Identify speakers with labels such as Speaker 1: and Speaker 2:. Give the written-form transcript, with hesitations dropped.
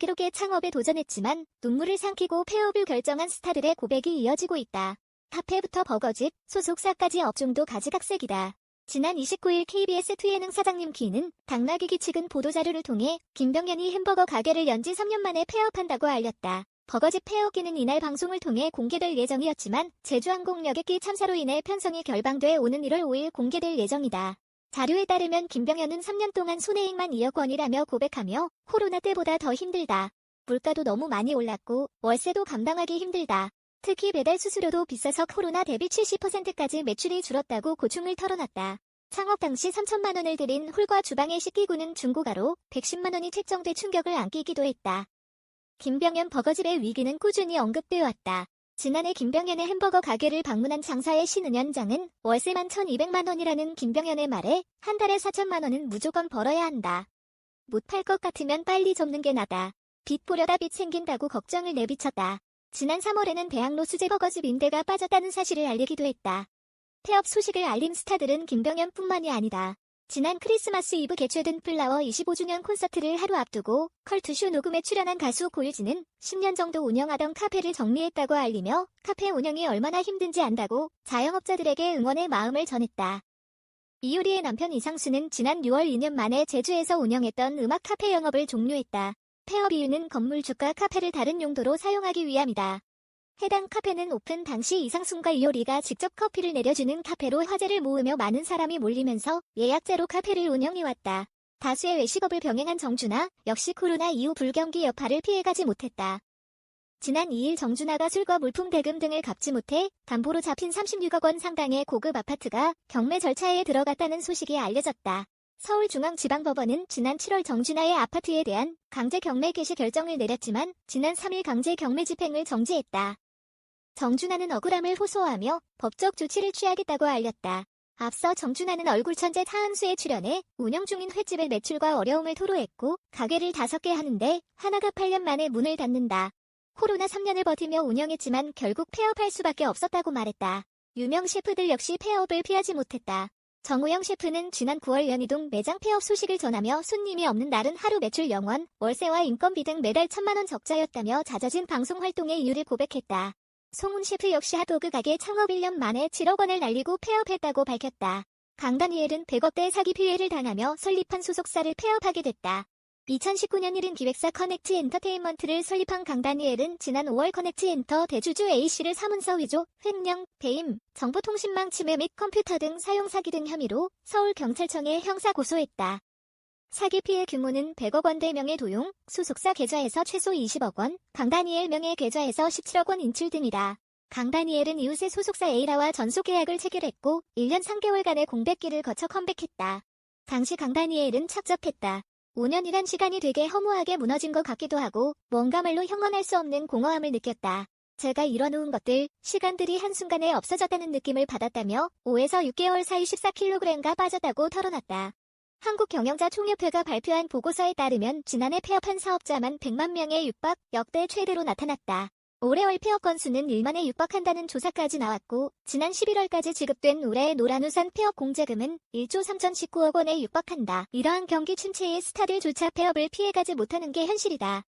Speaker 1: 기록의 창업에 도전했지만 눈물을 삼키고 폐업을 결정한 스타들의 고백이 이어지고 있다. 카페부터 버거집, 소속사까지 업종도 가지각색이다. 지난 29일 KBS2 예능 사장님 키는 당나귀기 측은 보도자료를 통해 김병현이 햄버거 가게를 연지 3년 만에 폐업한다고 알렸다. 버거집 폐업기는 이날 방송을 통해 공개될 예정이었지만 제주항공역의 끼 참사로 인해 편성이 결방돼 오는 1월 5일 공개될 예정이다. 자료에 따르면 김병현은 3년 동안 손해액만 2억 원이라며 고백하며 코로나 때보다 더 힘들다. 물가도 너무 많이 올랐고 월세도 감당하기 힘들다. 특히 배달 수수료도 비싸서 코로나 대비 70%까지 매출이 줄었다고 고충을 털어놨다. 창업 당시 3천만 원을 들인 홀과 주방의 식기구는 중고가로 110만 원이 책정돼 충격을 안기기도 했다. 김병현 버거집의 위기는 꾸준히 언급되어 왔다. 지난해 김병현의 햄버거 가게를 방문한 장사의 신은현장은 월세만 1,200만 원이라는 김병현의 말에 한 달에 4천만 원은 무조건 벌어야 한다. 못 팔 것 같으면 빨리 접는 게 나다. 빚 보려다 빚 생긴다고 걱정을 내비쳤다. 지난 3월에는 대학로 수제 버거집 임대가 빠졌다는 사실을 알리기도 했다. 폐업 소식을 알린 스타들은 김병현뿐만이 아니다. 지난 크리스마스 이브 개최된 플라워 25주년 콘서트를 하루 앞두고 컬투쇼 녹음에 출연한 가수 고유진은 10년 정도 운영하던 카페를 정리했다고 알리며 카페 운영이 얼마나 힘든지 안다고 자영업자들에게 응원의 마음을 전했다. 이효리의 남편 이상수는 지난 6월 2년 만에 제주에서 운영했던 음악 카페 영업을 종료했다. 폐업 이유는 건물 주가 카페를 다른 용도로 사용하기 위함이다. 해당 카페는 오픈 당시 이상순과 이효리가 직접 커피를 내려주는 카페로 화제를 모으며 많은 사람이 몰리면서 예약제로 카페를 운영해왔다. 다수의 외식업을 병행한 정준하 역시 코로나 이후 불경기 여파를 피해가지 못했다. 지난 2일 정준하가 술과 물품 대금 등을 갚지 못해 담보로 잡힌 36억 원 상당의 고급 아파트가 경매 절차에 들어갔다는 소식이 알려졌다. 서울중앙지방법원은 지난 7월 정준하의 아파트에 대한 강제 경매 개시 결정을 내렸지만 지난 3일 강제 경매 집행을 정지했다. 정준하는 억울함을 호소하며 법적 조치를 취하겠다고 알렸다. 앞서 정준하는 얼굴천재 타은수에 출연해 운영 중인 횟집의 매출과 어려움을 토로했고 가게를 5개 하는데 하나가 8년 만에 문을 닫는다. 코로나 3년을 버티며 운영했지만 결국 폐업할 수밖에 없었다고 말했다. 유명 셰프들 역시 폐업을 피하지 못했다. 정우영 셰프는 지난 9월 연희동 매장 폐업 소식을 전하며 손님이 없는 날은 하루 매출 0원, 월세와 인건비 등 매달 1,000만 원 적자였다며 잦아진 방송 활동의 이유를 고백했다. 송훈 셰프 역시 핫도그 가게 창업 1년 만에 7억 원을 날리고 폐업했다고 밝혔다. 강다니엘은 100억대 사기 피해를 당하며 설립한 소속사를 폐업하게 됐다. 2019년 1인 기획사 커넥트 엔터테인먼트를 설립한 강다니엘은 지난 5월 커넥트 엔터 대주주 A씨를 사문서 위조, 횡령, 배임, 정보통신망 침해 및 컴퓨터 등 사용 사기 등 혐의로 서울경찰청에 형사 고소했다. 사기 피해 규모는 100억 원대 명의 도용, 소속사 계좌에서 최소 20억 원, 강다니엘 명의 계좌에서 17억 원 인출 등이다. 강다니엘은 이웃의 소속사 에이라와 전속 계약을 체결했고 1년 3개월간의 공백기를 거쳐 컴백했다. 당시 강다니엘은 착잡했다. 5년이란 시간이 되게 허무하게 무너진 것 같기도 하고 뭔가 말로 형언할 수 없는 공허함을 느꼈다. 제가 이뤄놓은 것들, 시간들이 한순간에 없어졌다는 느낌을 받았다며 5에서 6개월 사이 14kg가 빠졌다고 털어놨다. 한국경영자총협회가 발표한 보고서에 따르면 지난해 폐업한 사업자만 100만 명에 육박, 역대 최대로 나타났다. 올해 월 폐업 건수는 1만에 육박한다는 조사까지 나왔고 지난 11월까지 지급된 올해의 노란우산 폐업 공제금은 1조 3,019억 원에 육박한다. 이러한 경기 침체에 스타들조차 폐업을 피해가지 못하는 게 현실이다.